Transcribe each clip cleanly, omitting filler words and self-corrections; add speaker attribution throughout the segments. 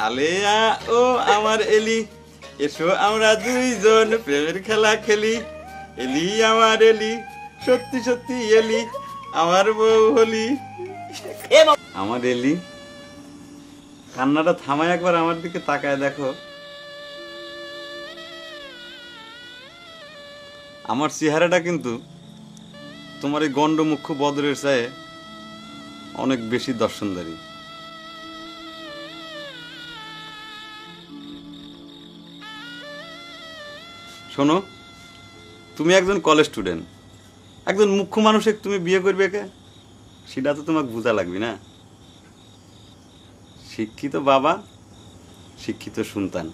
Speaker 1: আলেয়া ও আমার এলি, এসো আমরা দুইজন প্রেমের খেলা খেলি। এলি আমার এলি, সত্যি সত্যি এলি, আমার বউ হলি। আমার এলি, কান্নাটা থামায় একবার আমার দিকে তাকায় দেখো। আমার চেহারাটা কিন্তু তোমার এই গন্ডমুখ্য বদরের চায়ে অনেক বেশি দর্শনদারী। শোনো, তুমি একজন কলেজ স্টুডেন্ট, একজন মুখ্য মানুষকে তুমি বিয়ে করবে কে, সেটা তো তোমাকে বোঝা লাগবে না। শিক্ষিত বাবা, শিক্ষিত সন্তান।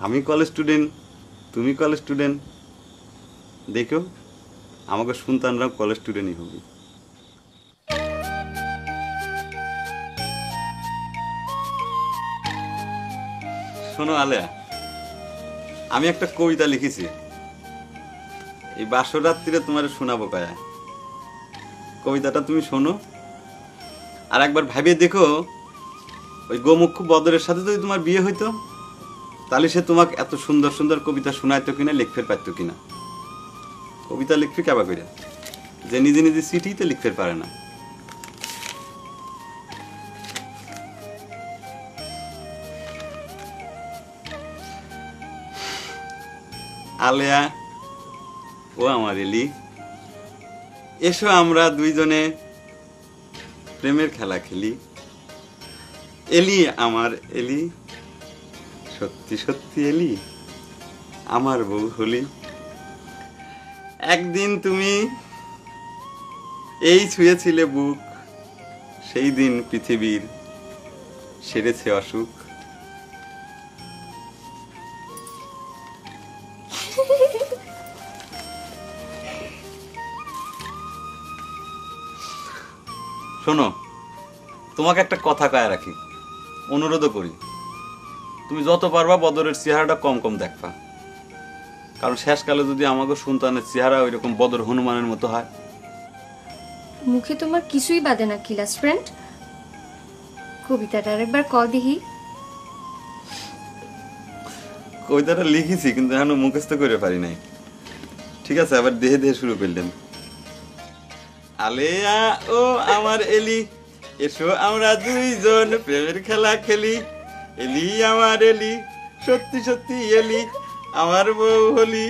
Speaker 1: আমি কলেজ স্টুডেন্ট, তুমি কলেজ স্টুডেন্ট, দেখো আমাকে সন্তানরাও কলেজ স্টুডেন্টই হবে। শোনো আলেয়া, আমি একটা কবিতা লিখেছি, এই বাসরাত্রিরে তোমার শোনাবো কায়া। কবিতাটা তুমি শোনো, আর একবার ভাবিয়ে দেখো ওই গোমুখ্য বদরের সাথে যদি তোমার বিয়ে হইতো, তাহলে সে তোমাকে এত সুন্দর সুন্দর কবিতা শোনাইতো কিনা, লিখতে পারতো কিনা। কবিতা লিখবে কেবা করে, যে নিজে নিজে চিঠিতে লিখতে পারে না। আলেয়া ও আমার এলি, এসো আমরা দুইজনে প্রেমের খেলা খেলি। এলি আমার এলি, সত্যি সত্যি এলি, আমার বউ হলি। একদিন তুমি এই ছুঁয়েছিলে বুক, সেই দিন পৃথিবীর সেরেছে অসুখ। শোনো, তোমাকে একটা কথা কয়ে রাখি, অনুরোধ করি, তুমি যত পারবা বদরের চেহারাটা কম কম দেখবা, কারণ শেষকালে যদি আমাকে সন্তানের চেহারা ওই রকম বদর হনুমানের মতো হয়।
Speaker 2: মুখে তোমার কিছুই বাদে না ক্লাস ফ্রেন্ড। কবিতাটা আরেকবার ক দিহি।
Speaker 1: কবিতাটা লিখেছি কিন্তু এখনো মুখস্থ করে পারি নাই। ঠিক আছে, আবার দেহে দেহে শুরু করলেন। আলেয়া ও আমার এলি, এসো আমরা দুইজন প্রেমের খেলা খেলি। এলি আমার এলি, সত্যি সত্যি এলি, আমার বউ হলি।